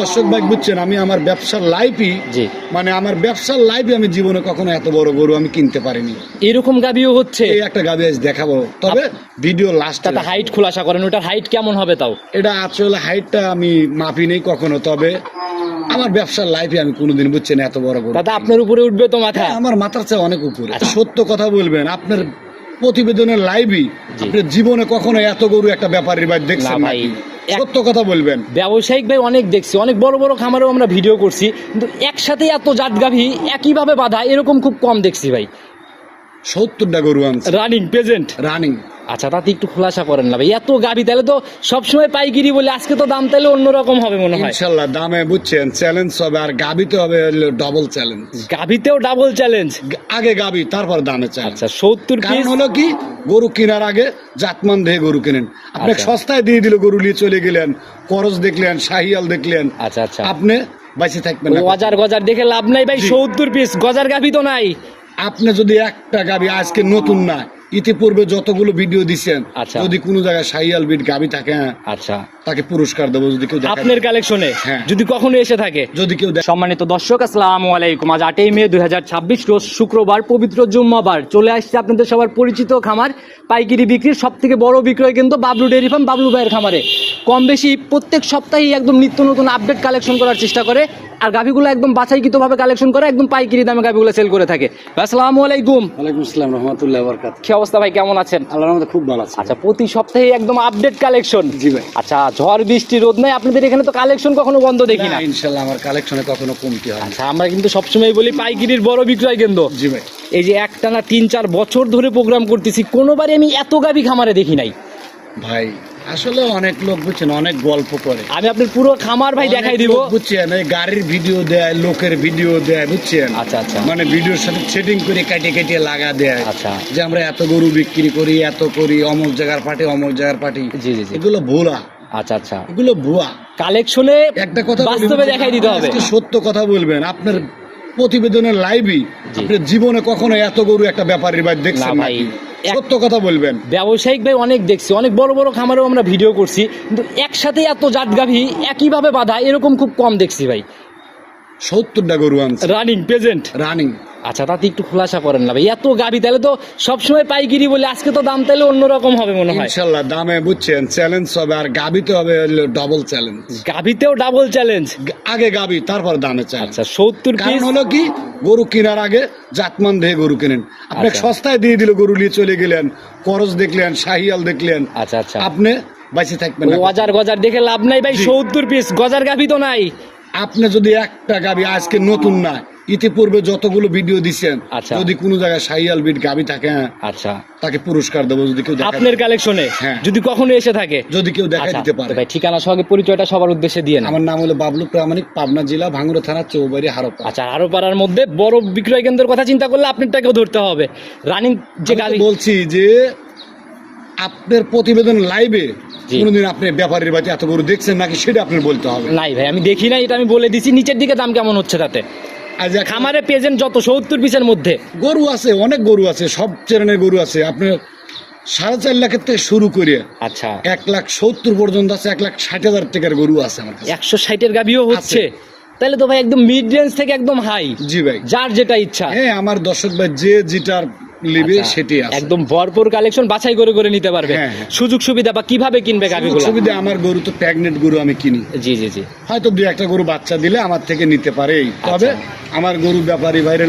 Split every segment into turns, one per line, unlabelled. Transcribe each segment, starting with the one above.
দর্শক ভাই বুঝছেন, আমি আমার ব্যবসার লাইফই মানে আমার ব্যবসার লাইফে আমি জীবনে কখনো এত বড় গরু আমি কিনতে পারিনি।
এরকম গাবিও হচ্ছে?
এই একটা গাবি আজ দেখাবো, তবে ভিডিও লাস্টে
হাইট খোলাসা করেন, ওটার হাইট কেমন হবে তাও?
এটা আসলে হাইটটা আমি মাপি নেই কখনো, তবে আমার ব্যবসার লাইফে আমি কোনোদিন বুঝছেন এত বড় গরু।
দাদা আপনার উপরে উঠবে তো মাথা?
আমার মাথার চেয়ে অনেক উপরে। সত্য কথা বলবেন, আপনার প্রতিবেদনের লাইভই আপনার জীবনে কখনো এত গরু একটা ব্যাপারীর বাড়ি দেখছেন নাকি? সত্য কথা বলবেন।
ব্যবসায়িক ভাই অনেক দেখছি, অনেক বড় বড় খামারেও আমরা ভিডিও করছি, কিন্তু একসাথে এত জাত গাভী একইভাবে বাঁধা এরকম খুব কম দেখছি ভাই।
70টা গরু আনছে
রানিং প্রেজেন্ট
রানিং।
আচ্ছা, তাতে একটু খোলাসা করেন না ভাই, এত গাভী তাহলে তো সবসময় পাইকারি বলে, আজকে তো দাম তাহলে অন্যরকম হবে মনে হয়।
ইনশাআল্লাহ দামে বুঝছেন চ্যালেঞ্জ হবে, আর গাবিতে হবে ডবল চ্যালেঞ্জ।
গাভীতেও ডাবল চ্যালেঞ্জ?
আগে গাবি তারপর দামে চ্যালেঞ্জ।
আচ্ছা 70
কারণ
পিস
হলো কি, গরু কেনার আগে জাতমান দেখে গরু কেনেন। আপনি সস্তায় দিয়ে দিল, গরু নিয়ে চলে গেলেন, করজ দেখলেন, শাহিয়াল দেখলেন,
আচ্ছা আচ্ছা,
আপনি বাইসে থাকবেন না।
গজার গজার দেখে লাভ নাই ভাই, 70 পিস গজার গাভী তো নাই।
আপনি যদি একটা গাবি আজকে নতুন না, ইতিপূর্বে যতগুলো ভিডিও দিচ্ছেন, যদি কোনো জায়গায় শাহিয়াল বিট গাবি থাকে,
আচ্ছা
তাকে পুরস্কার দেবো যদি কেউ
আপনার কালেকশনে, যদি কখনো এসে থাকে,
যদি কেউ।
সম্মানিত দর্শক আসসালামু আলাইকুম, আজ 8ই মে 2026 রোজ শুক্রবার, পবিত্র জুম্মাবার। চলে আসছে আপনাদের সবার পরিচিত খামার, পাইকারি বিক্রির সব থেকে বড় বিক্রয় কিন্তু বাবলু ডেয়ারি ফার্ম, বাবলু ভাইয়ের খামারে। কম বেশি প্রত্যেক সপ্তাহেই একদম নিত্য নতুন আপডেট কালেকশন করার চেষ্টা করে, আর গাভিগুলো একদম বাছাইকৃতভাবে কালেকশন করে, একদম পাইকারি দামে গাভিগুলো সেল করে থাকে। আসসালামু আলাইকুম।
ওয়ালাইকুম আসসালাম রাহমাতুল্লাহি ওয়া বারাকাতুহু।
কি অবস্থা ভাই, কেমন আছেন?
আল্লাহর রহমতে খুব ভালো আছি।
আচ্ছা, প্রতি সপ্তাহে একদম আপডেট কালেকশন?
জি ভাই।
আচ্ছা, ঝড় বৃষ্টি রোদ নাই, আপনাদের এখানে তো কালেকশন কখনো বন্ধ দেখি না।
ইনশাআল্লাহ আমার কালেকশনে কখনো কমতি হয় না।
আচ্ছা, আমরা কিন্তু সবসময় বলি পাইকারির বড় বিক্রয় কেন্দ্র।
জি ভাই।
এই যে একটানা 3-4 বছর ধরে প্রোগ্রাম করতেছি, কোনোবারই আমি এত গাভী খামারে দেখি নাই
ভাই। আসলে অনেক লোক বুঝছেন অনেক গল্প করে,
আমি আপনার পুরো খামার ভাই দেখাই দিব
বুঝছেন। এই গাড়ির ভিডিও দেয়, লোকের ভিডিও দেয়, বুঝছেন।
আচ্ছা আচ্ছা,
মানে ভিডিওর সাথে সেটিং করে কাটিয়ে কাটিয়ে লাগা দেয়।
আচ্ছা,
যে আমরা এত গরু বিক্রি করি, এত করি, অমুক জায়গার পার্টি অমুক জায়গার পার্টি।
জি জি জি,
এগুলো ভুয়া।
আচ্ছা আচ্ছা,
এগুলো ভুয়া।
কালেকশনে
একটা কথা
বাস্তবে দেখাই দিতে হবে।
সত্য কথা বলবেন, আপনার প্রতিবেদনের লাইভই আপনার জীবনে কখনো এত গরু একটা ব্যাপারীর বাড়ি দেখছেন নাকি? সত্য কথা বলবেন।
ব্যবসায়িক ভাই অনেক দেখছি, অনেক বড় বড় খামারেও আমরা ভিডিও করছি, কিন্তু একসাথে এত জাত গাভী একইভাবে বাঁধা এরকম খুব কম দেখছি ভাই।
70টা গরু আনছে
রানিং প্রেজেন্ট
রানিং।
আচ্ছা, তাতে একটু খোলাসা করেন না ভাই, এত গাভী তাহলে তো সবসময় পাইকারি বলে, আজকে তো দাম তাহলে অন্যরকম হবে মনে হয়।
ইনশাআল্লাহ দামে বুঝছেন চ্যালেঞ্জ হবে, আর গাবিতে হবে ডবল চ্যালেঞ্জ।
গাভীতেও ডাবল চ্যালেঞ্জ?
আগে গাবি তারপর দামে চ্যালেঞ্জ।
আচ্ছা 70 পিস।
কারণ হলো কি, গরু কেনার আগে জাতমান দেখে গরু কেনেন। আপনি সস্তায় দিয়ে দিল, গরু নিয়ে চলে গেলেন, করজ দেখলেন, শাহিয়াল দেখলেন,
আচ্ছা আচ্ছা,
আপনি বাইসে থাকবেন না।
গজার গজার দেখে লাভ নাই ভাই, 70 পিস গজার গাভী তো নাই।
আপনি যদি একটা গাবি আজকে নতুন না, ইতিপূর্বে যতগুলো ভিডিও দিচ্ছেন, যদি কোনো জায়গায় শাহিয়াল বিট গাবি থাকে,
আচ্ছা
তাকে পুরস্কার দেবো যদি কেউ
আপনার কালেকশনে, যদি কখনো এসে থাকে,
যদি কেউ দেখা দিতে পারে।
ভাই ঠিকানা সহ পরিচয়টা সবার উদ্দেশ্যে দিয়ে।
আমার নাম হলো বাবলু প্রামাণিক, পাবনা জেলা ভাঙ্গুড়া থানা চৌবাড়ি হারোপাড়া।
আচ্ছা, হারোপাড়ার মধ্যে বড় বিক্রয় কেন্দ্রের কথা চিন্তা করলে আপনারটাকেও ধরতে হবে। রানিং যে গাড়ি
বলছি যে আপনার প্রতিবেদন লাইভে কোনদিন আপনি ব্যাপারীর বাড়িতে এত গরু দেখছেন নাকি সেটা আপনার বলতে হবে।
নাই ভাই, আমি দেখি নাই, এটা আমি বলে দিছি। নিচের দিকে দাম কেমন হচ্ছে তাতে? খামারে প্রেজেন্ট যত 70 পিসের মধ্যে
গরু আছে, অনেক গরু আছে, সব চেরানের গরু আছে। আপনার 4.5 লাখের থেকে শুরু করে,
আচ্ছা
1,70,000 পর্যন্ত আছে, 1,60,000 টাকার গরু আছে আমার কাছে।
160-এর গাভিও হচ্ছে? তাহলে তো ভাই একদম মিড রেঞ্জ থেকে একদম হাই।
জি ভাই,
যার যেটা ইচ্ছা।
হ্যাঁ, আমার দর্শক ভাই যে যেটার লিবে সেটি আছে।
একদম ভরপুর কালেকশন, বাছাই করে করে নিতে পারবে। সুযোগ সুবিধা বা কিভাবে কিনবে গাভিগুলো?
সুবিধা, আমার গরু তো প্রেগনেন্ট গরু আমি কিনি।
জি জি জি,
হয়তো 2-1টা গরু বাচ্চা দিলে আমার থেকে নিতে পারে। তবে আমার গরু ব্যাপারী ভাইরে,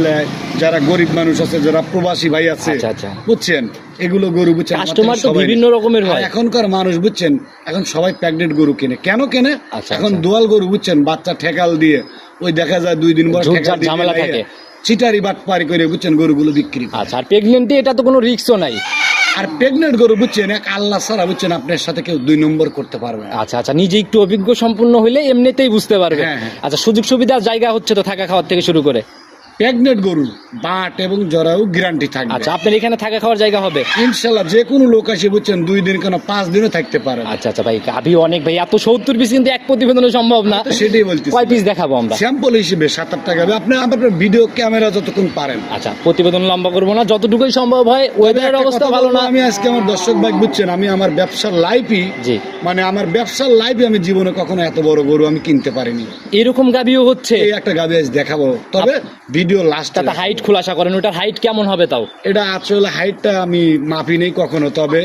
যারা গরিব মানুষ আছে, যারা প্রবাসী ভাই আছে, বুঝছেন, এগুলো গরু বুঝছেন
কাস্টমার তো বিভিন্ন রকমের হয়
এখনকার মানুষ, বুঝছেন। এখন সবাই প্রেগনেন্ট গরু কিনে। কেন কেনে? এখন দোয়াল গরু, বুঝছেন, বাচ্চা ঠেকাল দিয়ে ওই দেখা যায় 2 দিন পর
ঝামেলা থাকে,
চিটারি বাটপারি করে, বুঝছেন, গরুগুলো বিক্রি।
আচ্ছা, আর প্রেগনেন্টে এটা তো কোনো রিস্কও নাই।
আর প্রেগনেন্ট গরু, বুঝছেন, এক আল্লাহ ছাড়া, বুঝছেন, আপনার সাথে কেউ 2 নম্বর করতে পারবে।
আচ্ছা আচ্ছা, নিজে একটু অভিজ্ঞ সম্পূর্ণ হইলে এমনিতেই বুঝতে পারবে। আচ্ছা, সুযোগ সুবিধার জায়গা হচ্ছে তো থাকা খাওয়ার থেকে শুরু করে?
প্রেগনেন্ট গরু বাট এবং জরাও গ্যারান্টি থাকবে।
আচ্ছা, আপনার এখানে থাকা খাওয়ার জায়গা হবে?
ইনশাল্লাহ যে কোনো লোক আসে বুঝছেন 2 দিন কেন 5 দিনও থাকতে পারে।
আচ্ছা আচ্ছা ভাই, গাভী অনেক ভাই, এত 70 পিস কিন্তু এক প্রতিবেদনে সম্ভব না।
তো সেটাই বলতেছি,
কয় পিস দেখাবো আমরা?
স্যাম্পল হিসেবে 7-8টা গাবে আপনি আপনার ভিডিও ক্যামেরা যতক্ষণ পারেন।
আচ্ছা, প্রতিবেদন লম্বা করবো না, যতটুকুই সম্ভব হয়। ওয়েদারের অবস্থা ভালো না।
আমি আজকে আমার দর্শক ভাই বুঝছেন, আমি আমার ব্যবসার লাইফই
জি,
মানে আমার ব্যবসার লাইফে আমি জীবনে কখনো এত বড় গরু আমি কিনতে পারিনি।
এরকম গাভীও হচ্ছে?
এই একটা গাবি আজ দেখাবো, তবে ভিডিও লাস্ট।
তাতে হাইট খোলাসা করেন, ওটার হাইট কেমন হবে তাও?
এটা আসলে হাইটটা আমি মাপি নেই কখনো, তবে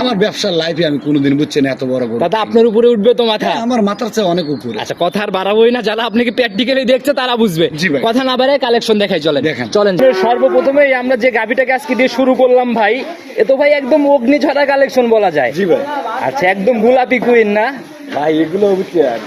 আমার ব্যবসার লাইফে আমি কোনোদিন বুঝছেন এত বড় গরু।
দাদা আপনার উপরে উঠবে তো মাথা?
আমার মাথার চেয়ে অনেক উপরে।
আচ্ছা, কথা আর বাড়াবোই না, যারা আপনাকে প্র্যাকটিক্যালি দেখছে তারা বুঝবে।
জি ভাই।
কথা না বাড়ায় কালেকশন দেখাই, চলেন
দেখেন।
চলেন। সর্বপ্রথমেই আমরা যে গাভিটাকে আজকে দিয়ে শুরু করলাম ভাই, এ তো ভাই একদম অগ্নিঝরা কালেকশন বলা যায়।
জি ভাই।
আচ্ছা, একদম গোলাপি কুইন না
ভাই এগুলো বুঝছেন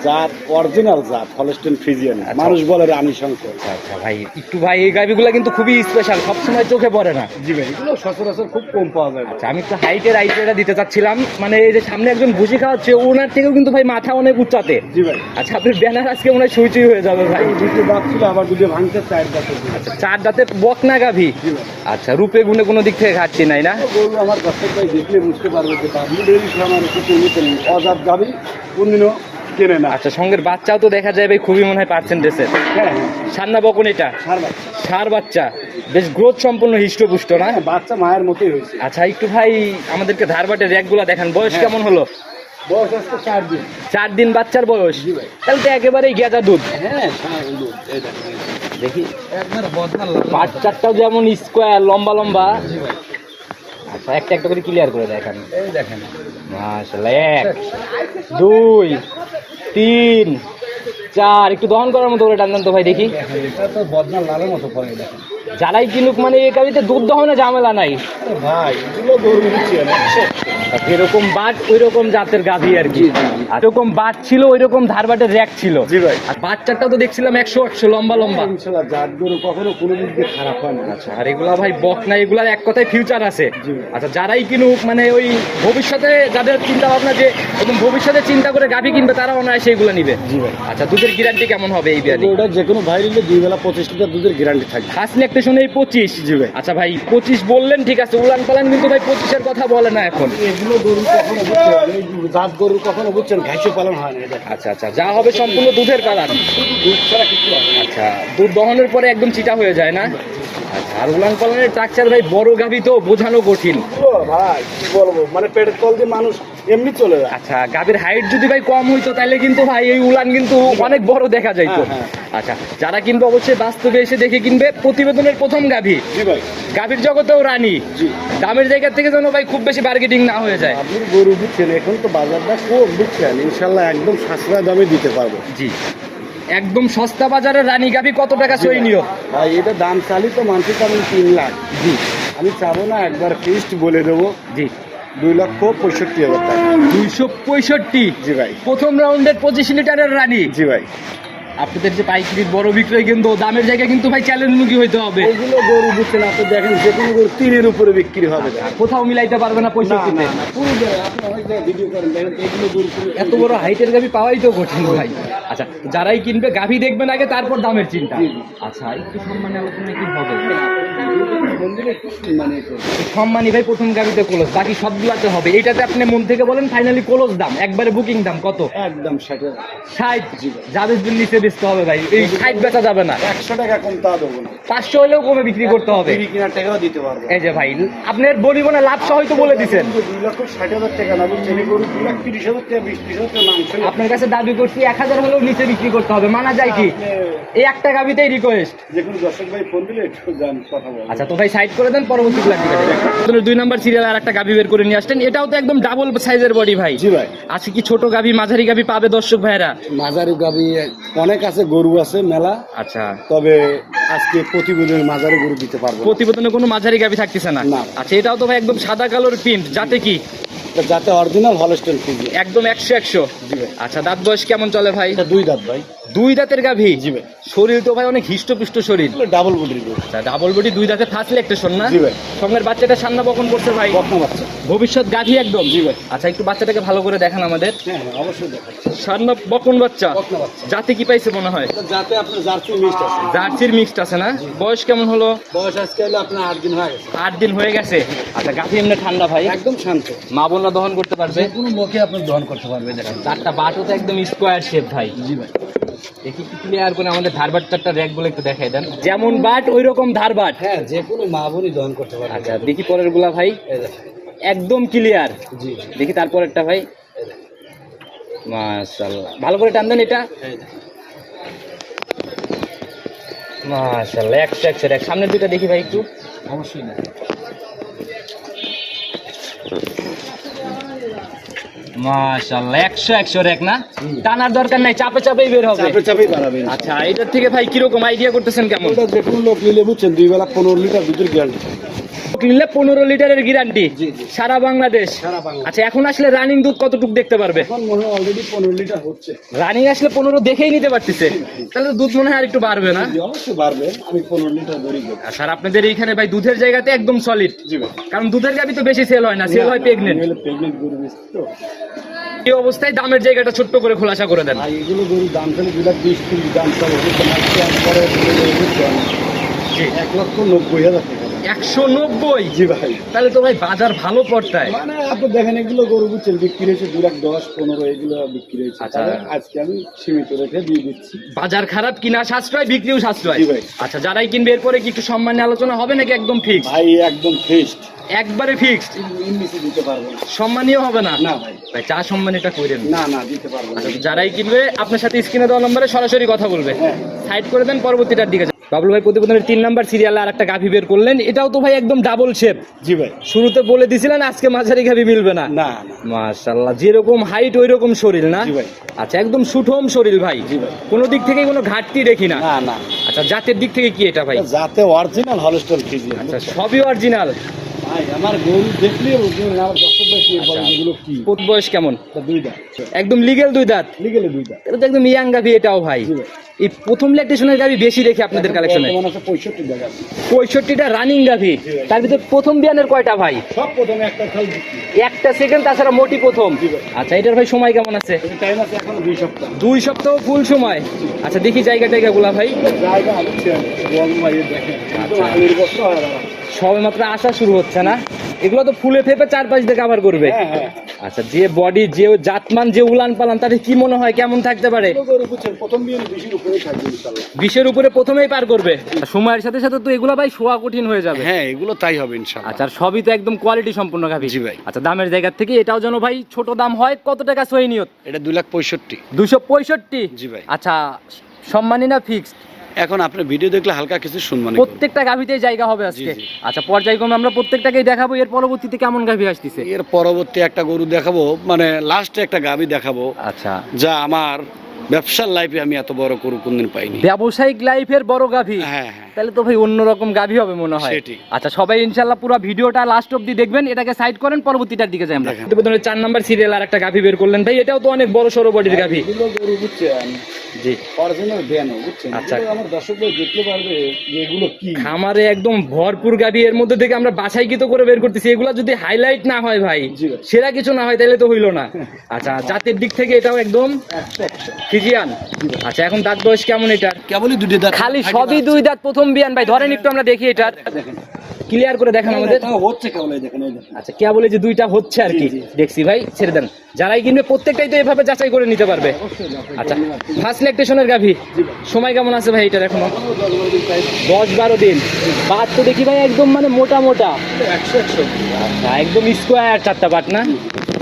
জাত অরিজিনাল জাত হলস্টেইন ফ্রিজিয়ান, মানুষ বলে রানী শঙ্কর।
আচ্ছা ভাই, একটু ভাই এই গাভিগুলো কিন্তু খুবই স্পেশাল, সবসময় চোখে পড়ে না।
জি ভাই, এগুলো সচরাচর খুব কম পাওয়া যায়।
আচ্ছা, আমি একটু হাইটের আইডিয়াটা দিতে চাচ্ছিলাম, মানে এই যে সামনে একজন ভুসি খাওয়াচ্ছে, ওনার থেকেও কিন্তু ভাই মাথা অনেক উচ্চাতে।
জি ভাই।
আচ্ছা, আপনার ব্যানার আজকে মনে হয় সুইচই হয়ে যাবে ভাই।
দুটো দাঁত ছিল, আবার দুটো ভাঙতে 4 দাঁত।
আচ্ছা, 4 দাঁতের বকনা গাভি।
জি ভাই।
আচ্ছা, রূপে গুণে কোনো দিক থেকে ঘাটতি নাই না?
গরু আমার দর্শক ভাই দেখলে বুঝতে পারবে যে বাবলু ডেইরি ফার্মের কিছু নিতেন অজাত গাবি কোনদিনও কেনে না।
আচ্ছা, সঙ্গের বাচ্চাও তো দেখা যায় ভাই খুবই মনে হয় পার্সেন্টেজের।
হ্যাঁ,
সান্না বকন এটা
সার বাচ্চা।
সার বাচ্চা, বেশ গ্রোথ সম্পন্ন, হৃষ্টপুষ্ট না?
হ্যাঁ, বাচ্চা মায়ের মতোই হয়েছে।
আচ্ছা, একটু ভাই আমাদেরকে ধারবাটের র্যাকগুলো দেখান, বয়স
হ্যাঁ।
কেমন হলো?
বয়স আজকে 4 দিন।
4 দিন বাচ্চার বয়স?
জি ভাই।
তাহলে তো একেবারেই গেজা দুধ।
হ্যাঁ,
দেখি
একবার বদনাল
পাট চারটাও যেমন স্কোয়ার লম্বা লম্বা।
জি ভাই।
আচ্ছা, একটা একটা করে ক্লিয়ার করে দেখান।
এই দেখেন
মাশাআল্লাহ, 1 2 3 4, একটু দহন করার মতো করে টান তো ভাই দেখি।
এটা তো বদনাল লালের মতো পড়ে দেখেন।
যারাই কিনুক মানে এই গাড়িতে দুধ দহনে ঝামেলা নাই।
আরে ভাই এগুলো গরু বুঝছেন
এরকম বাট ওই রকম জাতের গাভী আর কি। আর এরকম বাট ছিল, ওই রকম ধারবাটের র্যাক ছিল।
জি ভাই।
আর বাচ্চাটাও তো দেখছিলাম 100 লম্বা লম্বা।
ইনশাআল্লাহ জাত গরু কখনো কোনো দিক দিয়ে খারাপ হয় না।
আচ্ছা, আর এগুলা ভাই বক না, এগুলার এক কথায় ফিউচার আছে।
জি।
আচ্ছা, যারাই কিনুক মানে ওই ভবিষ্যতে যাদের চিন্তা ভাবনা যে একদম ভবিষ্যতে চিন্তা করে গাভী কিনবে, তারা অনায়াসে সেইগুলো নিবে।
জি ভাই।
আচ্ছা, দুধের গ্যারান্টি কেমন হবে এই বিয়ারে?
ওটা যে কোনো ভাই নিলে 2 বেলা 25 লিটার দুধের গ্যারান্টি থাকবে।
ফার্স্ট ল্যাকটেশনে 25?
জি ভাই।
আচ্ছা ভাই, 25 বললেন ঠিক আছে, উলান পালান কিন্তু ভাই 25-এর কথা বলে না এখন।
এগুলো গরু কখনো বুঝছেন এই জাত গরু কখনো বুঝছেন ঘাইছে পালন হয় না। এটা
আচ্ছা আচ্ছা, যা হবে সম্পূর্ণ দুধের কালার।
দুধ ছাড়া কিছু হবে না।
আচ্ছা, দুধ দহনের পরে একদম চিটা হয়ে যায় না? আচ্ছা, আর উলান পালানের স্ট্রাকচার ভাই বড় গাভী তো বোঝানো কঠিন।
ও ভাই কি বলবো, মানে পেটের তল দিয়ে মানুষ এমনি চলে যায়।
আচ্ছা, গাভীর হাইট যদি ভাই কম হইতো তাহলে কিন্তু ভাই এই উলান কিন্তু অনেক বড় দেখা যাইতো।
হ্যাঁ,
আচ্ছা, যারা কিনবে অবশ্যই বাস্তবে এসে দেখে কিনবে। প্রতিবেদনের প্রথম গাভী,
জি ভাই।
গাভীর জগতেও রানী।
জি।
দামের জায়গা থেকে যেন ভাই খুব বেশি বার্গেটিং না হয়ে যায়।
আপনি গরু বুঝছেন এখন তো বাজারটা খুব বুঝছেন, ইনশাল্লাহ একদম সাশ্রয় দামে দিতে পারবো।
জি, একদম সস্তা বাজারের রানী গাভী কত টাকা সইনীয়?
ভাই এটা দাম চালি তো মানসিক আমি 3 লাখ।
জি।
আমি চাবো না, একবার ফিক্সড বলে দেবো
জি,
2,65,000 টাকা।
265?
জি ভাই।
প্রথম রাউন্ডের 25 লিটারের রানী।
জি ভাই।
আপনাদের যে পাইকারির বড় বিক্রয় কিন্তু দামের জায়গায় কিন্তু ভাই চ্যালেঞ্জমুখী হইতে হবে।
এগুলো গরু বুঝছেন আপনি দেখেন যে কোনো গরু 3-এর উপরে বিক্রি হবে না।
কোথাও মিলাইতে পারবে না 65-তে।
পুরো আপনি অনেক জায়গায় ভিডিও করেন দেখেন এগুলো গরু পুরো
এত বড় হাইটের গাভী পাওয়াই তো কঠিন ভাই। আচ্ছা, যারাই কিনবে গাভী দেখবেন আগে, তারপর দামের চিন্তা।
জি, জি।
আচ্ছা, একটু সম্মানে আলোচনা কি হবে?
মন্দিরে মানে
সম্মানী ভাই প্রথম গাভীতে ক্লোজ, বাকি সবগুলাতে হবে। এইটাতে আপনি মন থেকে বলেন ফাইনালি ক্লোজ দাম, একবারে বুকিং দাম কত?
একদম 60,000।
60? যাদের নিচে বেচতে হবে ভাই, এই 60 বেচা যাবে না।
100 টাকা কম তা দেবো না।
500 হলেও কমে বিক্রি করতে হবে।
বিক্রি কেনার টাকাও দিতে পারবো।
এই যে ভাই, আপনার বলিবনে লাভ সহ তো বলে দিচ্ছেন।
2,60,000 টাকা না বুঝছেন, এই গরু 2,30,000 টাকা 20,000 টাকা মাংস।
আপনার কাছে দাবি করছি 1000 হলেও নিচে বিক্রি করতে হবে, মানা যায় কি? এই একটা গাভীতেই রিকোয়েস্ট।
যে কোনো দর্শক ভাই ফোন দিলে একটু জান কথা বলবো।
আচ্ছা, তো ভাই সাইড করে দেন, পরবর্তী গুলা দিকে আপনার 2 নাম্বার সিরিয়াল আর একটা গাভী বের করে নিয়ে আসছেন। এটাও তো একদম ডাবল সাইজের বডি ভাই।
জি ভাই।
আজকে কি ছোট গাভী মাঝারি গাভী পাবে দর্শক ভাইরা?
মাঝারি গাবি অনেক আছে, গরু আছে মেলা।
আচ্ছা,
তবে আজকে প্রতিবেদনের মাঝারি গরু দিতে পারবো না।
প্রতিবেদনে কোনো মাঝারি গাভী থাকতেছে না?
না।
আচ্ছা, এটাও তো ভাই একদম সাদা কালোর প্রিন্ট, যাতে কি
এটা যাতে অরিজিনাল হলস্টেইন ফ্রিজিয়ান।
একদম 100-100।
জি ভাই।
আচ্ছা, দাঁত বয়স কেমন চলে ভাই?
এটা 2 দাঁত ভাই।
2 দাঁতের গাভী।
জি ভাই।
শরীর তো ভাই অনেক হিষ্টপুষ্ট শরীর।
ডাবল বডির গরু।
আচ্ছা, ডাবল বডি, 2 দাঁতে ফার্স্ট ল্যাকটেশন না?
জি ভাই।
সঙ্গের বাচ্চাটা সান্না বকন করছে ভাই?
বকনা বাচ্চা।
ভবিষ্যৎ গাভী একদম।
জি ভাই।
আচ্ছা, একটু বাচ্চাটাকে ভালো করে দেখান আমাদের।
হ্যাঁ হ্যাঁ, অবশ্যই দেখাচ্ছি।
সান্না বকন বাচ্চা।
বকনা বাচ্চা।
জাতে কি পাইছে মনে হয়?
এটা যাতে আপনার জার্সি মিক্সড আছে।
জার্সির মিক্সড আছে না? বয়স কেমন হলো?
বয়স আজকে হলো আপনার 8 দিন হয়ে গেছে।
8 দিন হয়ে গেছে। আচ্ছা, গাভী এমনি ঠান্ডা ভাই?
একদম শান্ত।
মা বোনরা দহন করতে পারবে?
কোনো মুখে আপনি দহন করতে পারবে দেখেন।
4টা বাটও তো একদম স্কোয়ার শেপ ভাই।
জি ভাই।
দেখি কি ক্লিয়ার করে আমাদের ধারবাট 4টা র‍্যাক গুলো একটু দেখাই দেন। যেমন বাট ওই রকম ধারবাট।
হ্যাঁ, যে কোনো মা বোনই দহন করতে পারবে।
আচ্ছা, দেখি পরের গুলা ভাই।
এই দেখেন।
একদম ক্লিয়ার।
জি।
দেখি তারপরেরটা ভাই। মাশাআল্লাহ, ভালো করে টান দেন এটা।
এই দেখেন।
মাশাআল্লাহ, 100-100 এক। সামনের দুইটা দেখি ভাই একটু।
অবশ্যই না।
মাশাআল্লাহ, 100-100 এক না? টানার দরকার নাই, চাপে চাপেই বের হবে।
চাপে চাপেই বাড়াবেন।
আচ্ছা, এটার থেকে ভাই কিরকম আইডিয়া করতেছেন কেমন?
ওটা যে কোনো লোক নিলে বুঝছেন 2 বেলা 15 লিটার দুধের গ্যারান্টি।
কিনলে 15 লিটারের গ্যারান্টি
জি, জি।
সারা বাংলাদেশ।
সারা বাংলা।
আচ্ছা, এখন আসলে রানিং দুধ কতটুকু দেখতে পারবে?
এখন মনে হয় অলরেডি 15 লিটার হচ্ছে।
রানিং আসলে 15 দেখেই নিতে পারতেছে, তাহলে তো দুধ মনে হয় আর একটু বাড়বে না?
জি, অবশ্যই বাড়বে। আমি 15 লিটার দড়ি দেব।
আর স্যার, আপনাদের এইখানে ভাই দুধের জায়গাতে একদম সলিড।
জি ভাই।
কারণ দুধের গাভী তো বেশি সেল হয় না, সেল হয় প্রেগনেন্ট।
প্রেগনেন্ট গরু বেশি তো।
এই অবস্থায় দামের জায়গাটা ছোট্ট করে খোলাসা করে দেন।
ভাই এগুলো গরুর দাম তাহলে 2,20,30 দাম সব হচ্ছে মার্কেট পরে বুঝছেন।
জি।
1,90,000 টাকা।
190?
জি ভাই।
তাহলে তো ভাই বাজার ভালো পড়তায়।
মানে আপনি দেখেন এগুলো গরু বুঝছেন বিক্রি হয়েছে 2,10,15 এগুলো বিক্রি হয়েছে।
আচ্ছা।
তাহলে আজকে আমি সীমিত রেখে দিয়ে দিচ্ছি।
বাজার খারাপ, কিনা সাশ্রয়, বিক্রিও সাশ্রয়।
জি ভাই।
আচ্ছা, যারাই কিনবে এরপরে কি একটু সম্মানে আলোচনা হবে নাকি একদম ফিক্স?
ভাই একদম ফিক্সড।
একবারে ফিক্সড?
ইংলিশে দিতে পারবো না।
সম্মানীয় হবে না?
না ভাই।
ভাই, চা সম্মানীটা করেন।
না না, দিতে পারবো না।
আচ্ছা, যারাই কিনবে আপনার সাথে স্ক্রিনে দেওয়া নম্বরে সরাসরি কথা বলবে।
হ্যাঁ।
সাইড করে দেন, পরবর্তীটার দিকে যান। বাবলু ভাই প্রতিবেদনের 3 নাম্বার সিরিয়ালে আর একটা গাভী বের করলেন। এটাও তো ভাই একদম ডাবল শেপ।
জি ভাই।
শুরুতে বলে দিছিলেন আজকে মাঝারি গাভী মিলবে না।
না না।
মাশাআল্লাহ, যেরকম হাইট ওই রকম শরীর না?
জি ভাই।
আচ্ছা, একদম সুঠম শরীর ভাই।
জি ভাই।
কোনো দিক থেকে কোনো ঘাটতি দেখি না।
না না।
আচ্ছা, জাতের দিক থেকে কি এটা ভাই?
যাতে অরিজিনাল হলস্টেইন ফ্রিজিয়ান।
আচ্ছা, সবই অরিজিনাল।
ভাই আমার গরু দেখলে বুঝবেন আমার দর্শক ভাই কি বলে এগুলো কি।
কত বয়স কেমন?
এটা 2 দাঁত।
একদম লিগেল 2 দাঁত।
লিগেলে 2 দাঁত।
এটা তো একদম ইয়াং গাভী এটাও ভাই।
জি ভাই।
এই প্রথম ল্যাকটেশনের গাভী বেশি দেখি আপনাদের কালেকশনে।
বর্তমানে আছে 65 টাকা।
65টা রানিং গাভী।
জি ভাই।
তার ভিতর প্রথম বিয়ানের কয়টা ভাই?
সব প্রথমে একটা খাল দিচ্ছি।
একটা সেকেন্ড, তাছাড়া মোটি প্রথম।
জি ভাই।
আচ্ছা, এটার ভাই সময় কেমন আছে?
টাইম আছে এখন 2 সপ্তাহ।
2 সপ্তাহ ফুল সময়। আচ্ছা, দেখি জায়গা গুলা ভাই।
জায়গা হচ্ছে বল ভাই দেখেন। একদম
আচ্ছা।
আগের বছর হয় না।
সবে মাত্র আসা শুরু হচ্ছে না? এগুলো তো ফুলে ফেপে 4-5 দিয়ে কাভার করবে।
হ্যাঁ হ্যাঁ।
আচ্ছা, যে বডি, যে জাতমান, যে উলান পালান, তাতে কি মনে হয় কেমন থাকতে পারে?
এগুলো গরু বুঝছেন প্রথম দিন 20 উপরেই থাকবে ইনশাআল্লাহ।
20-এর উপরে প্রথমেই পার করবে। সময়ের সাথে সাথে তো এগুলো ভাই শোয়া কঠিন হয়ে যাবে।
হ্যাঁ, এগুলো তাই হবে ইনশাআল্লাহ।
আচ্ছা, আর সবই তো একদম কোয়ালিটি সম্পূর্ণ গাভী।
জি ভাই।
আচ্ছা, দামের জায়গা থেকে এটাও যেন ভাই ছোট দাম হয়। কত টাকা সই নিয়ত?
এটা 2,65,000।
265?
জি ভাই।
আচ্ছা, সম্মানী না ফিক্সড?
এখন আপনি ভিডিও দেখলে হালকা কিছু শুনবেন।
প্রত্যেকটা গাভীতেই জায়গা হবে আজকে।
জি, জি।
আচ্ছা, পর্যায়ক্রমে আমরা প্রত্যেকটাকেই দেখাবো। এর পরবর্তীতে কেমন গাভী আসতেছে?
এর পরবর্তী একটা গরু দেখাবো, মানে লাস্টে একটা গাভী দেখাবো,
আচ্ছা,
যা আমার ব্যবসার লাইফে আমি এত বড় গরু কোনদিন পাইনি।
ব্যবসায়িক লাইফের বড় গাভী।
হ্যাঁ হ্যাঁ।
তাহলে তো ভাই অন্যরকম গাভী হবে মনে হয়।
সেটি।
আচ্ছা, সবাই ইনশাআল্লাহ পুরো ভিডিওটা লাস্ট অবধি দেখবেন। এটাকে সাইড করেন, পরবর্তীটার দিকে যাই আমরা।
দেখেন।
প্রতিবেদনের 4 নাম্বার সিরিয়াল আর একটা গাভী বের করলেন ভাই। এটাও তো অনেক বড় সরো বডির গাভী।
এগুলো গরু বুঝছেন
জি।
অরিজিনাল ব্যানো বুঝছেন।
আচ্ছা।
এগুলো আমার দর্শক ভাই দেখতে পারবে যে এগুলো কি।
খামারে একদম ভরপুর গাভী, এর মধ্যে থেকে আমরা বাছাইকৃত করে বের করতেছি। এগুলা যদি হাইলাইট না হয় ভাই,
জি ভাই।
সেরা কিছু না হয়, তাহলে তো হইলো না। আচ্ছা, জাতের দিক থেকে এটাও একদম
100।
ফিজিয়ান। আচ্ছা, এখন দাঁত বয়স কেমন এটার?
কেবলই 2 দাঁত।
খালি সবই 2 দাঁত, প্রথম বিয়ান ভাই। ধরেন একটু আমরা দেখি এটার
দেখেন।
ক্লিয়ার করে দেখান আমাদের।
এটা হচ্ছে কেবল এই দেখেন এই দেখেন।
আচ্ছা, কে বলে যে 2টা হচ্ছে আর কি?
জি, জি।
দেখছি ভাই, ছেড়ে দেন। যারাই কিনবে প্রত্যেকটাই তো এভাবে যাচাই করে নিতে পারবে।
অবশ্যই যাবে।
আচ্ছা, ফার্স্ট ল্যাকটেশনের গাভী।
জি ভাই।
সময় কেমন আছে ভাই এটার এখনো?
10-12 দিন
10-12 দিন।
টাইম।
বাট তো দেখি ভাই একদম মানে মোটা মোটা।
100।
আচ্ছা, একদম স্কোয়ার 4টা বাট না?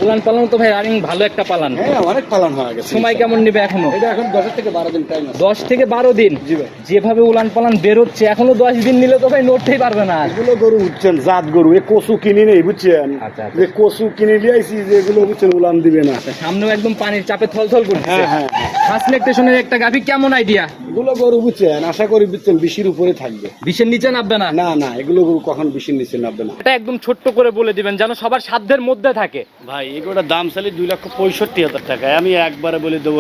উলান পালান তো ভাই রানিং ভালো একটা পালান।
হ্যাঁ অনেক পালন হয়ে গেছে।
সময় কেমন নেবে এখনো?
এটা এখন 10 থেকে 12 দিন টাইম আছে।
10 থেকে 12 দিন।
জি ভাই।
যেভাবে উলান পালান বেরোচ্ছে এখনো 10 দিন নিলে তো ভাই নড়তেই পারবে না।
এগুলো গরু উঠছেন জাত গরু, এ কচু কিনে নেই বুঝছেন,
আচ্ছা, আচ্ছা।
যে কচু কিনে নিয়ে আইছি যে এগুলো বুঝছেন উলান দিবে না।
সামনেও একদম পানির চাপে থলথল করছে।
হ্যাঁ হ্যাঁ।
ফার্স্ট ল্যাকটেশনের একটা গাভী কেমন আইডিয়া?
এগুলো গরু বুঝছেন আশা করি বুঝছেন 20-এর উপরে থাকবে।
20-এর নিচে নামবে না?
না না, এগুলো গরু কখন 20-এর নিচে নামবে না।
এটা একদম ছোট্ট করে বলে দিবেন যেন সবার সাধ্যের মধ্যে থাকে।
ভাই এগুলোর দাম চালি 2,65,000 টাকা। আমি একবারে বলে দেবো,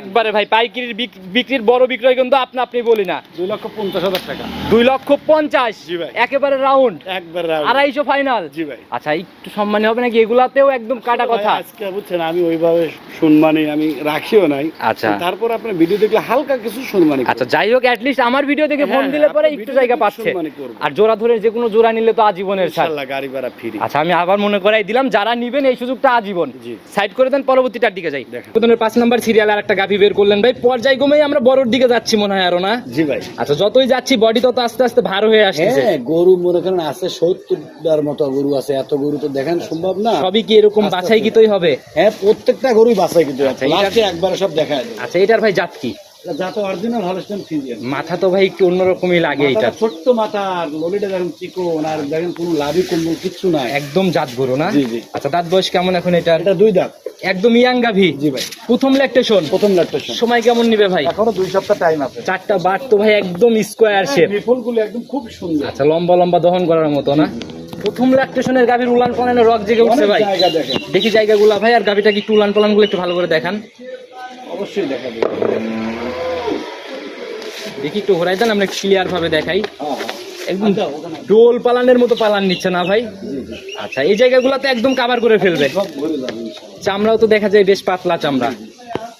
একবারে ভাই পাইকারির বিক্রির বড় বিক্রয় কিন্তু আপনি বলি না।
2,50,000 টাকা।
2,50,000
জি ভাই।
একেবারে রাউন্ড
একবারে
250 ফাইনাল।
জি ভাই।
আচ্ছা একটু সম্মানী হবে নাকি? এগুলাতেও একদম কাটা কথা।
ভাই, আজকে বুঝছেন আমি ওইভাবে সম্মানী আমি রাখিও নাই।
আচ্ছা।
তারপর আপনার ভিডিও দেখলে হালকা কিছু সম্মানী করবো।
আচ্ছা যাই হোক, অ্যাটলিস্ট আমার ভিডিও দেখে ফোন
হ্যাঁ,
দিলে পরে
আপনার
একটু
ভিডিও
জায়গা
দেখে
পাচ্ছে।
সম্মানী করবো।
আর জোড়া ধরে যে কোনো জোড়া নিলে তো আজীবনের ছাড়।
ইনশাআল্লাহ গাড়ি ভাড়া ফ্রি।
আচ্ছা আমি আবার মনে করাই দিলাম, যারা নিবেন এই সুযোগটা আজীবন।
জি।
সাইড করে দেন, পরবর্তীটার দিকে যাই।
দেখেন।
প্রথমে 5 নাম্বার সিরিয়াল আর একটা গাভী বের করলেন ভাই। পর্যায়ক্রমেই আমরা বড়র দিকে যাচ্ছি মনে হয় আরো, না?
জি ভাই।
আচ্ছা যতই যাচ্ছি বডি তত আস্তে আস্তে ভার হয়ে আসছে।
হ্যাঁ গরু মনে করেন আছে 70টার মতো গরু আছে, এত গরু তো দেখেন সম্ভব না।
সবই কি এরকম
আস্তে
বাছাই
আস্তে।
কিতই হবে?
হ্যাঁ প্রত্যেকটা গরুই বাছাই কিন্তু আছে,
আচ্ছা, এটা-
লাস্টে একবারে সব দেখায় দেয়।
আচ্ছা এটার ভাই জাত কি?
যাতে অরিজিনাল হলস্টাইন ফ্রিজিয়ান।
মাথা তো ভাই একটু অন্যরকমই লাগে এটা।
মাথাটা ছোট্ট মাথা, আর ললিটা দেখেন চিকন, আর দেখেন কোনো লাভি কম্বল কিচ্ছু নাই।
একদম জাত গরু না?
জি, জি।
আচ্ছা দাঁত বয়স কেমন এখন এটার?
এটা 2 দাঁত।
একদম ইয়াং গাভী।
জি ভাই।
প্রথম ল্যাকটেশন।
প্রথম ল্যাকটেশন।
সময় কেমন নিবে ভাই?
এখনো 2 সপ্তাহ টাইম আছে।
4টা বাট তো ভাই একদম স্কোয়ার শেপ।
নিপুলগুলো একদম খুব সুন্দর।
আচ্ছা লম্বা লম্বা দহন করার মতো না? প্রথম ল্যাকটেশনের গাভীর উলান পালানের রক জেগে উঠছে
অনেক
ভাই।
জায়গা দেখেন।
দেখি জায়গাগুলো ভাই, আর গাভীটা কি একটু উলান পালান গুলো একটু ভালো করে দেখান।
অবশ্যই দেখা দেবে।
দেখি একটু ঘোরাই দেন, আমরা ক্লিয়ার ভাবে দেখাই।
হ্যাঁ হ্যাঁ।
একদম ডোল পালানের মতো পালান নিচ্ছে না ভাই?
জি জি।
আচ্ছা এই জায়গাগুলোতে একদম কভার করে ফেলবে।
সব ঘুরে যাবে ইনশাআল্লাহ।
চামড়াও তো দেখা যায় বেশ পাতলা চামড়া।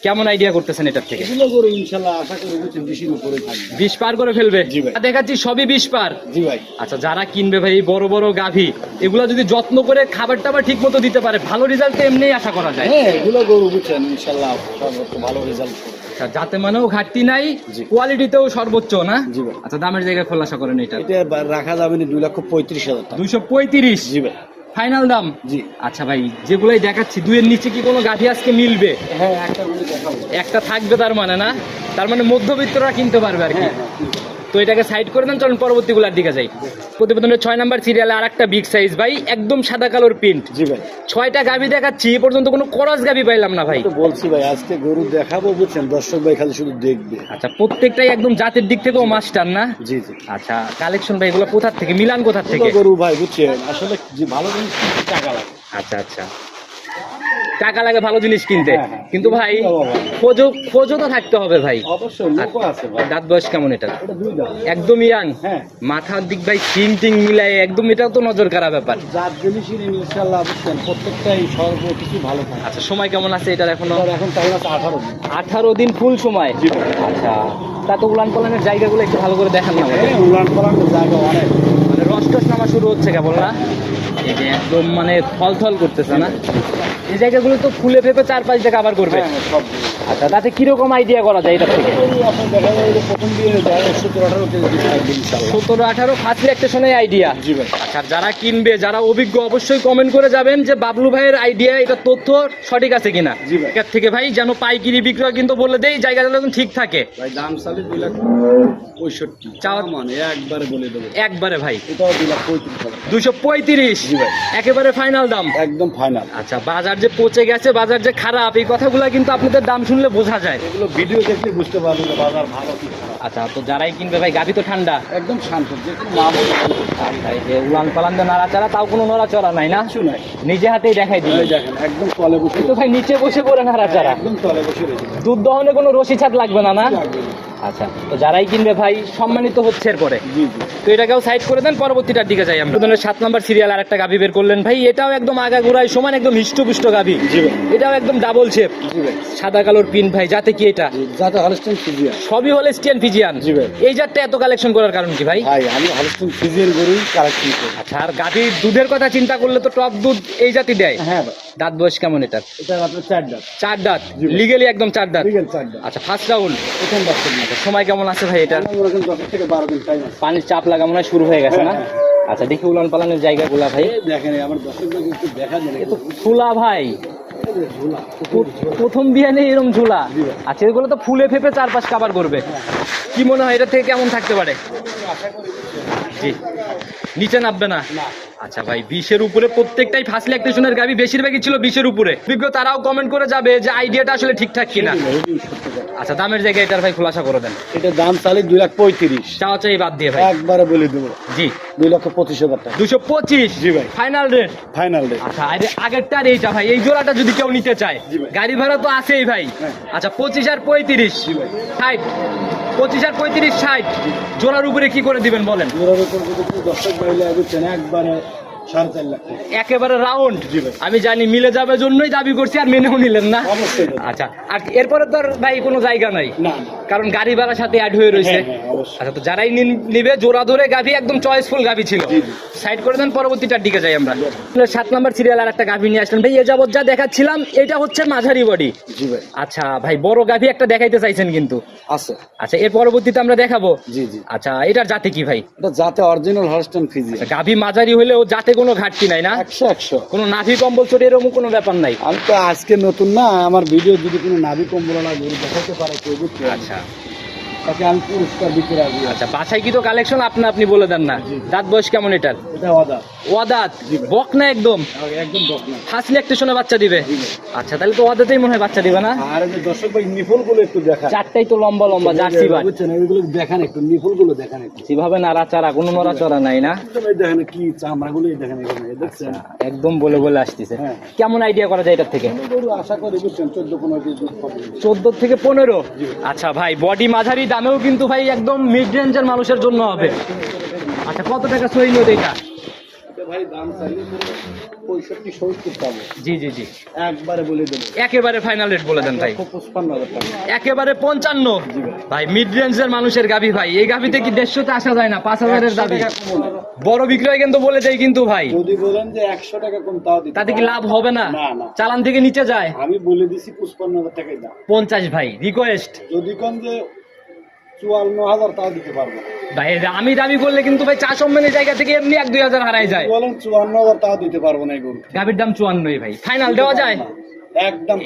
কেমন আইডিয়া করতেছেন এটার থেকে?
এগুলো গরু ইনশাআল্লাহ আশা করি বুঝছেন 20-এর উপরে থাকবে।
20 পার করে ফেলবে?
জি ভাই।
দেখাচ্ছি সবই 20 পার।
জি ভাই।
আচ্ছা যারা কিনবে ভাই এই বড় বড় গাভী, এগুলা যদি যত্ন করে খাবার টাবার ঠিক মতো দিতে পারে, ভালো রেজাল্ট তো এমনিই আশা করা যায়।
হ্যাঁ এগুলো গরু বুঝছেন ইনশাআল্লাহ সর্বোচ্চ ভালো রেজাল্ট করবে।
আচ্ছা যাতে মানেও ঘাটতি নাই,
জি।
কোয়ালিটিতেও সর্বোচ্চ না?
জি ভাই।
আচ্ছা দামের জায়গা খোলাসা করেন এটা।
এটা রাখা যাবে না 2,35,000 টাকা।
235
জি ভাই।
ফাইনাল দাম?
জি।
আচ্ছা ভাই যেগুলাই দেখাচ্ছি 2-এর নিচে কি কোনো গাভী আজকে মিলবে?
হ্যাঁ একটা গরু দেখাবো।
একটা থাকবে তার মানে, না? তার মানে মধ্যবিত্তরা কিনতে পারবে আর কি।
হ্যাঁ হ্যাঁ।
তো এটাকে সাইড করে দেন, চলুন পরবর্তীগুলোর দিকে যাই। প্রতিবেদনের 6 নাম্বার সিরিয়ালে আর একটা বিগ সাইজ ভাই, একদম সাদা কালোর প্রিন্ট।
জি ভাই।
6টা গাভী দেখাচ্ছি, এ পর্যন্ত কোনো করস গাভী পাইলাম না ভাই।
তো বলছি ভাই আজকে গরু দেখাবো বুঝছেন, দর্শক ভাই খালি শুধু দেখবে।
আচ্ছা প্রত্যেকটাই একদম জাতের দিক থেকেও মাস্টার না?
জি জি।
আচ্ছা কালেকশন ভাই এগুলো কোথা থেকে, মিলান কোথা থেকে?
এগুলো গরু ভাই বুঝছেন আসলে যে ভালো জিনিস কিনতে টাকা লাগে।
আচ্ছা আচ্ছা টাকা লাগে ভালো জিনিস কিনতে,
হ্যাঁ, হ্যাঁ।
কিন্তু ভাই
বাবা।
খোঁজও তো থাকতে হবে ভাই।
অবশ্যই লোকও আছে ভাই।
দাঁত বয়স কেমন এটা?
এটা 2 দাঁত।
একদম ইয়াং।
হ্যাঁ।
মাথার দিক ভাই সিং টিং মিলাই একদম, এটাও তো নজর কাড়া ব্যাপার।
জাত জিনিসই ইনশাআল্লাহ বুঝছেন প্রত্যেকটাই কিছু ভালো থাকে।
আচ্ছা সময় কেমন আছে এটার এখনো?
আর এখন টাইম আছে 18 দিন।
18 দিন ফুল সময়।
জি ভাই।
আচ্ছা তা তো উলান পালানের জায়গাগুলো একটু ভালো করে দেখান না আমাদের।
হ্যাঁ উলান পালানের জায়গা অনেক।
মানে রস টস নামা শুরু হচ্ছে কেবল, না? এই যে একদম মানে থল করতেছে না? এই জায়গাগুলো তো ফুলে ফেপে 4-5 দিয়ে কাভার করবে।
হ্যাঁ সব
আচ্ছা তাতে কিরকম আইডিয়া করা যায় এটা থেকে?
গরু আপনার দেখা যায় যে প্রথম দিয়ে যায় 17-18 কেজি থাকবে ইনশাআল্লাহ।
17-18 ফার্স্ট ল্যাকটেশনের আইডিয়া।
জি ভাই।
আচ্ছা যারা কিনবে, যারা অভিজ্ঞ, অবশ্যই কমেন্ট করে যাবেন যে বাবলু ভাইয়ের আইডিয়া এটা তথ্য সঠিক আছে কিনা।
জি ভাই।
এর থেকে ভাই যেন পাইকারি বিক্রয় কিন্তু বলে দেই, জায়গাটা যেন ঠিক থাকে।
ভাই দাম চালে 2,65,000
চাওয়া
মানে একবারে বলে দেবো।
একবারে ভাই
এটাও 2,35,000
235।
জি ভাই।
একেবারে ফাইনাল দাম।
একদম ফাইনাল।
আচ্ছা বাজার যে পচে গেছে, বাজার যে খারাপ, এই কথাগুলো কিন্তু আপনাদের দাম শুনলে বোঝা যায়।
এগুলো ভিডিও দেখলে বুঝতে পারবে যে বাজার ভালো কি খারাপ।
আচ্ছা তো যারাই কিনবে ভাই, গাভী তো ঠান্ডা।
একদম শান্ত, যে কোনো মা বলে
আচ্ছা এই যে উলান পালান দিয়ে নাড়াচাড়া, তাও কোনো নড়াচড়া নাই না?
কিছু নাই।
নিজে হাতেই দেখাই দিই।
এই দেখেন একদম তলে বসে,
তো ভাই নিচে বসে পড়ে নাড়াচাড়া,
একদম তলে বসে রয়েছে।
দুধ দহনে কোনো রশি ছাদ লাগবে না, না?
লাগবে না।
আচ্ছা তো যারাই কিনবে ভাই সম্মানিত হচ্ছে এরপরে।
জি জি।
তো এটাকেও সাইড করে দেন, পরবর্তীটার দিকে যাই আমরা। 7 নাম্বার সিরিয়াল আর একটা গাভী বের করলেন ভাই, এটাও একদম আগাগোড়ায় সমান, একদম হিষ্টপুষ্ট গাভী।
জি ভাই।
এটাও একদম ডাবল শেপ,
জি ভাই।
সাদা কালোর পিন ভাই। যাতে কি এটা?
যাতে হলস্টাইন ফ্রিজিয়ান।
সবই হলস্টিয়ান ফিজিয়ান।
জি ভাই।
এই জাতটা এত কালেকশন করার কারণ কি ভাই?
ভাই আমি হলস্টাইন ফ্রিজিয়ান গরুই কালেকশন করি।
আচ্ছা আর গাভীর দুধের কথা চিন্তা করলে তো টক দুধ এই জাতি দেয়।
হ্যাঁ ভাই।
দাঁত বয়স কেমন এটার?
এটা আপনার 4 দাঁত।
4 দাঁত।
জি ভাই।
লিগেলি একদম 4 দাঁত।
লিগেল 4 দাঁত।
আচ্ছা ফার্স্ট রাউন্ড।
প্রথম বাচ্চা নিয়ে।
সময় কেমন আছে ভাই এটার?
আমরা মনে করেন 10 থেকে 12 দিন টাইম আছে।
পানির চাপ লাগা মনে হয় শুরু হয়ে গেছে না?
হ্যাঁ,
আচ্ছা দেখি উলান পালানের জায়গাগুলা ভাই।
দেখেন আমার দর্শক ভাই একটু দেখা দেন,
এ তো ঝুলা ভাই, প্রথম বিয়ানে এরকম ঝুলা। আচ্ছা এগুলো তো ফুলে ফেপে চারপাশ কাভার করবে। কি মনে হয় এটা থেকে কেমন থাকতে পারে? জি, নিচে নামবে না। আচ্ছা ভাই 20-এর উপরে প্রত্যেকটাই ফার্স্ট ইলেকট্রিশিয়ানের গাবি, বেশিরভাগই ছিল 20-এর উপরে। বিজ্ঞ তারাও কমেন্ট করে যাবে যে আইডিয়াটা আসলে ঠিকঠাক কিনা। আচ্ছা দামের জায়গায় এটার ভাই খোলাসা করে দেন।
এটা দাম চালে 2,35,000,
চাওয়া চাই বাদ দিয়ে ভাই
একবারে বলে দেবো।
জি
2,25,000 টাকা
225।
জি ভাই,
ফাইনাল রেট।
Final rate.
আচ্ছা আগেরটার এইটা ভাই, এই জোড়াটা যদি কেউ নিতে চায়,
জি ভাই।
গাড়ি ভাড়া তো আছেই ভাই।
হ্যাঁ।
আচ্ছা 25 আর 35 60, 25 আর 35 60 জোড়ার উপরে কি করে দিবেন বলেন?
জোড়ার উপর যদি কেউ দর্শক ভাইলে বুঝছেন একবারে 4.5 লাখ টাকা।
একেবারে রাউন্ড।
জি ভাই।
আমি জানি মিলে যাবে জন্যই দাবি করছি, আর মেনেও নিলেন না।
অবশ্যই।
আচ্ছা আর এরপরে তো আর ভাই কোনো জায়গা নাই,
না,
কারণ গাড়ি ভাড়ার সাথে অ্যাড হয়ে রয়েছে।
হ্যাঁ, অবশ্যই।
আচ্ছা তো যারাই নিবে জোড়া ধরে গাভি, একদম চয়েসফুল গাভি ছিল।
জি, জি।
সাইড করে দেন, পরবর্তীটার দিকে যাই আমরা। 7 নাম্বার সিরিয়াল আর একটা গাভি নিয়ে আসলেন ভাই। এ যাবত যা দেখাচ্ছিলাম এটা হচ্ছে মাঝারি বডি।
জি ভাই।
আচ্ছা ভাই বড় গাভি একটা দেখাইতে চাইছেন কিন্তু।
আছে।
আচ্ছা এর পরবর্তীতে আমরা দেখাবো।
জি জি।
আচ্ছা এটার জাতে কি ভাই?
এটা যাতে অরিজিনাল হলস্টাইন ফ্রিজিয়ান।
আচ্ছা, গাভি মাঝারি হলেও যাতে কোনো ঘাটতি নাই না?
100
কোনো নাভি কম্বল চড়ে এরকম কোনো ব্যাপার নাই।
আমি তো আজকে নতুন না, আমার ভিডিও যদি কোনো নাভি কম্বল না গরু দেখাতে পারে কেউ বুঝতে,
আচ্ছা
তাকে আমি পুরস্কার দিতে রাজি আছি।
আচ্ছা বাছাই কি তো কালেকশন আপনি বলে দেন না। দাঁত বয়স কেমন এটার?
এটা অদা
ওয়াদাত
জি ভাই।
বক না একদম
একদম ডকনা।
ফার্স্ট ইলেকট্রিশনে বাচ্চা দিবে।
জি ভাই।
আচ্ছা তাহলে তো ওয়াদাতেই মনে হয় বাচ্চা দিবে না?
আর এই যে দর্শক ভাই নিফল গুলো একটু দেখান।
চারটাই তো লম্বা লম্বা জার্সি বাট।
বুঝছেন, ওইগুলো দেখান একটু, নিফল গুলো দেখান একটু।
যেভাবে নাড়াচাড়া, কোনো নড়াচড়া নাই না?
একদম এই দেখেন কি চামড়া গুলো দেখেন এখানে, দেখছেন?
একদম বলে বলে আসতেছে।
হ্যাঁ।
কেমন আইডিয়া করা যায় এটার থেকে?
গরু আশা করি বুঝছেন 14-15 কেজি দুধ পাবে।
14 থেকে 15। আচ্ছা ভাই বডি মাঝারি, দামেও কিন্তু ভাই একদম মিড রেঞ্জের মানুষের জন্য হবে। আচ্ছা কত টাকা সই নিয়ে এটা?
এটা ভাই দাম চাইলে 65-70 পাবো।
জি জি জি
একবারে বলে দেবো।
একেবারে ফাইনাল রেট বলে দেন ভাই।
55,000 টাকা।
একেবারে 55।
জি ভাই।
ভাই মিড রেঞ্জের মানুষের গাভি ভাই, এই গাভিতে কি 150-তে আসা যায় না? 5,000-এর
100
দাবি।
টাকা কম না।
বড় বিক্রয় কিন্তু বলে দেয় কিন্তু ভাই,
যদি বলেন যে 100 টাকা কম তাও দিতে
তাতে কি
পারবো।
লাভ হবে না?
না, না।
চালান থেকে নিচে যায়।
আমি বলে দিছি 55,000 টাকাই দাম।
50 ভাই রিকোয়েস্ট।
যদি কোন যে 54,000 তাও দিতে পারবো।
ভাই আমি দাবি করলে কিন্তু ভাই চা সম্মানের জায়গা থেকে এমনি 1-2 হাজার হারাই যায়।
বলেন 54,000 তাও দিতে পারবো না এই গরু।
গাভির দাম 54 ভাই, ফাইনাল দেওয়া যায়?
একদম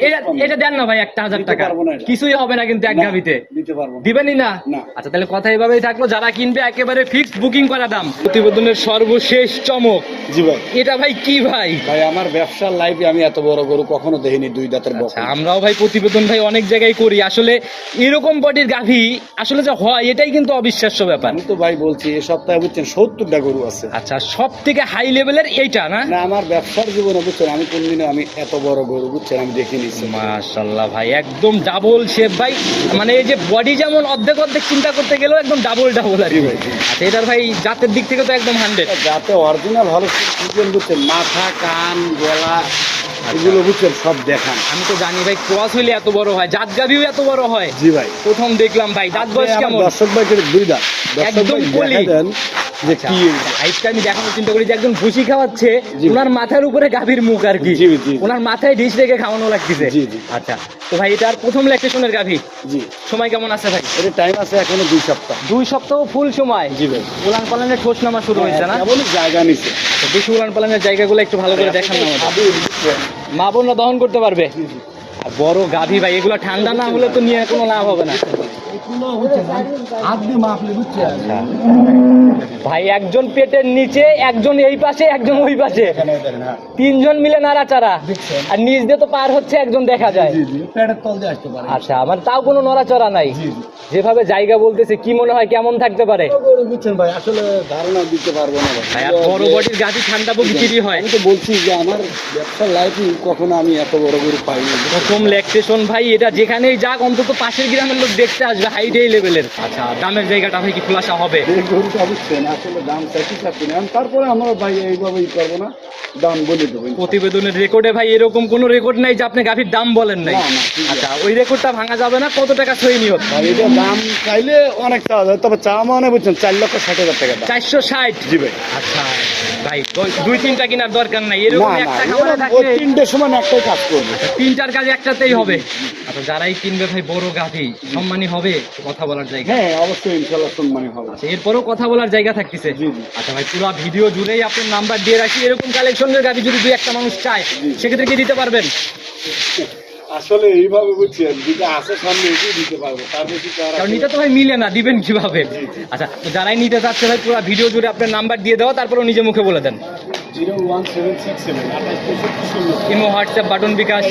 এটা দেন না ভাই 1,000
দিতে
টাকা,
পারবো না এটা।
কিছুই হবে না কিন্তু এক
না,
গাভিতে।
দিতে পারবো না।
দিবেনই না?
না।
আচ্ছা তাহলে কথা এভাবেই থাকলো, যারা কিনবে একেবারে ফিক্সড বুকিং করা দাম। প্রতিবেদনের সর্বশেষ চমক
জি ভাই।
এটা ভাই কি ভাই?
ভাই আমার ব্যবসার লাইফে আমি এত বড় গরু কখনো দেখিনি, 2 দাঁতের বকনা।
আচ্ছা, আমরাও ভাই প্রতিবেদন ভাই অনেক জায়গায় করি, আসলে এরকম বডির গাভী আসলে যে হয় এটাই কিন্তু অবিশ্বাস্য ব্যাপার।
আমি তো ভাই বলছি এই সপ্তাহে বুঝছেন 70টা গরু আছে।
আচ্ছা সব থেকে হাই লেভেলের এইটা না?
না আমার ব্যবসার জীবনে বুঝছেন আমি কোনদিনও আমি এত বড় গরু বুঝছেন আমি দেখিনি।
মাশাআল্লাহ ভাই একদম ডাবল শেপ ভাই, মানে এই যে বডি যেমন অর্ধেক অর্ধেক চিন্তা করতে গেলেও একদম ডাবল আর কি।
জি ভাই, জি।
আচ্ছা এটার ভাই জাতের দিক থেকে তো একদম 100।
যাতে অরিজিনাল ভালো বুঝছেন, মাথা কান গলা এগুলো বুঝছেন সব দেখান।
আমি তো জানি ভাই ক্রস হইলে এত বড় হয়, জাত গাভিও এত বড় হয়।
জি ভাই।
প্রথম দেখলাম ভাই। দাঁত বয়স
আমার
কেমন?
দর্শক ভাইকে 2 দাঁত। দর্শক
একদম
ভাই
কলি।
দেখা দেন যে কি
হাইটটা আমি দেখানোর চিন্তা করি যে একজন ভুসি খাওয়াচ্ছে,
জি।
ওনার মাথার উপরে গাভীর মুখ আর কি।
জি, জি।
ওনার মাথায় ডিশ রেখে খাওয়ানো লাগতেছে।
জি, জি।
আচ্ছা তো ভাই এটার প্রথম ল্যাকটেশনের গাভী,
জি।
সময় কেমন আছে ভাই?
এর টাইম আছে এখনো 2 সপ্তাহ।
2 সপ্তাহ ফুল সময়।
জি ভাই।
উলান পালানের ঠোস নামা শুরু হয়েছে না?
কেবলই জায়গা নিছে।
তো বেশি উলান পালানের জায়গাগুলো একটু ভালো করে দেখান না আমাদের।
ভাবি বুঝছেন?
মা বোনরা দহন করতে পারবে। আর বড় গাভী ভাই, এগুলো ঠান্ডা না হলে তো নিয়ে কোনো লাভ হবে না।
এগুলো বুঝছেন হাত দিয়ে মাপলে বুঝছেন।
ভাই একজন পেটের নিচে, একজন এই পাশে, একজন ওই পাশে,
এখানে দেখেন, হ্যাঁ।
3 জন মিলে নাড়াচাড়া।
দেখছেন?
আর নিচ দিয়ে তো পার হচ্ছে একজন দেখা যায়।
জি জি পেটের তল দিয়ে আসতে পারে।
আচ্ছা আমার তাও কোনো নড়াচড়া নাই।
জি জি।
যেভাবে জায়গা বলতেছে কি মনে হয় কেমন থাকতে পারে?
গরু বুঝছেন ভাই আসলে ধারণা দিতে পারবো না ভাই।
ভাই আর বড় বডির গাভী ঠান্ডা বিক্রি হয়।
আমি তো বলছি যে আমার ব্যবসার লাইফে কখনো আমি এত বড় গরু পাইনি।
প্রথম ল্যাকটেশন ভাই, এটা যেখানেই যাক অন্তত পাশের গ্রামের লোক দেখতে আসবে, হাইট এই লেভেলের। আচ্ছা দামের জায়গাটা ভাই কি খোলাসা হবে?
এই গরুটা বুঝছেন আসলে দাম চাইছি চাচ্ছি না। তারপরে আমরা ভাই এইভাবেই করবো না, দাম বলে দেবো।
প্রতিবেদনের রেকর্ডে ভাই এরকম কোনো রেকর্ড নাই যে আপনি গাভীর দাম বলেন নাই।
না, না, ঠিক আছে।
আচ্ছা ওই রেকর্ডটা ভাঙা যাবে না। কত টাকা সই নিয়ত?
ভাই এটা দাম চাইলে অনেক চাওয়া যায়, তবে চা মানে বুঝছেন 4,60,000 টাকা দাম।
460।
জি ভাই।
আচ্ছা ভাই 2-3টা কেনার দরকার নাই,
না
এরকম
না
একটা খামারে
ও
থাকলে
3টের সময় একটাই কাজ করবে।
3টার কাজে একসাথেই হবে। আচ্ছা, যারাই কিনবে ভাই বড় গাভী সম্মানী হবে, কথা বলার জায়গা।
হ্যাঁ অবশ্যই ইনশাআল্লাহ সম্মানী হবে।
আচ্ছা, এরপরও কথা বলার জায়গা থাকতেছে।
জি, জি।
আচ্ছা ভাই, পুরো ভিডিও জুড়েই আপনার নাম্বার দিয়ে রাখি, এরকম কালেকশনের গাভী যদি দুই একটা মানুষ চায় সেক্ষেত্রে কি দিতে পারবেন?
আসলে এইভাবে বুঝছেন, যেটা আছে সামনে এটাই দিতে পারবো, তার বেশি তো আর
কারণ এটা তো ভাই মিলে না, দিবেন কিভাবে? আচ্ছা, তো যারাই নিতে চাচ্ছে ভাই পুরো ভিডিও জুড়ে আপনার নাম্বার দিয়ে দেওয়া, তারপরে নিজে মুখে বলে দেন।
01767
ইমো, হোয়াটসঅ্যাপ, বাটন, বিকাশ,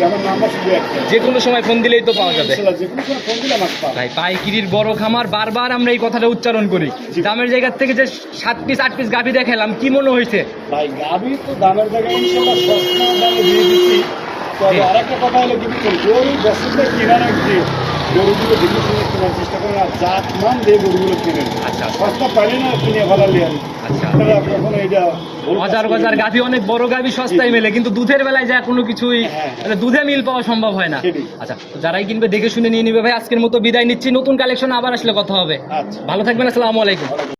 আমার নাম্বার শুধু একটা।
যে কোনো সময় ফোন দিলেই তো পাওয়া যাবে।
ইনশাআল্লাহ যে কোনো সময় ফোন দিলে আমাকে পাবে।
ভাই পাইকিরির বড় খামার, বারবার আমরা এই কথাটা উচ্চারণ করি। দামের জায়গা থেকে যে 7 পিস 8 পিস গাভী দেখালাম, কি মনে হয়েছে?
ভাই গাভী তো দামের জায়গায় ইনশাআল্লাহ সস্তা দামে দিয়ে দিচ্ছি। তবে
জি।
আরেকটা কথা হলো কি বুঝছেন, গরু বছরটা কেনার আগে গরুগুলো দেখে শুনে কেনার চেষ্টা করেন, আর জাত মান দিয়ে গরুগুলো কেনেন।
আচ্ছা।
সস্তা পাইলে না কিনে ফেলালি আর
আচ্ছা।
আপনারা কখনো এটা ভুল কাজ
বাজার
করবেন না।
গাভী অনেক বড় গাভী সস্তায় মেলে, কিন্তু দুধের বেলায় যা কোনো কিছুই
হ্যাঁ।
মানে দুধে মিল পাওয়া সম্ভব হয় না।
সেটাই।
আচ্ছা, তো যারাই কিনবে দেখে শুনে নিয়ে নিবে ভাই। আজকের মতো বিদায় নিচ্ছি, নতুন কালেকশন আবার আসলে কথা হবে।
আচ্ছা।
ভালো থাকবেন, আসসালামু আলাইকুম।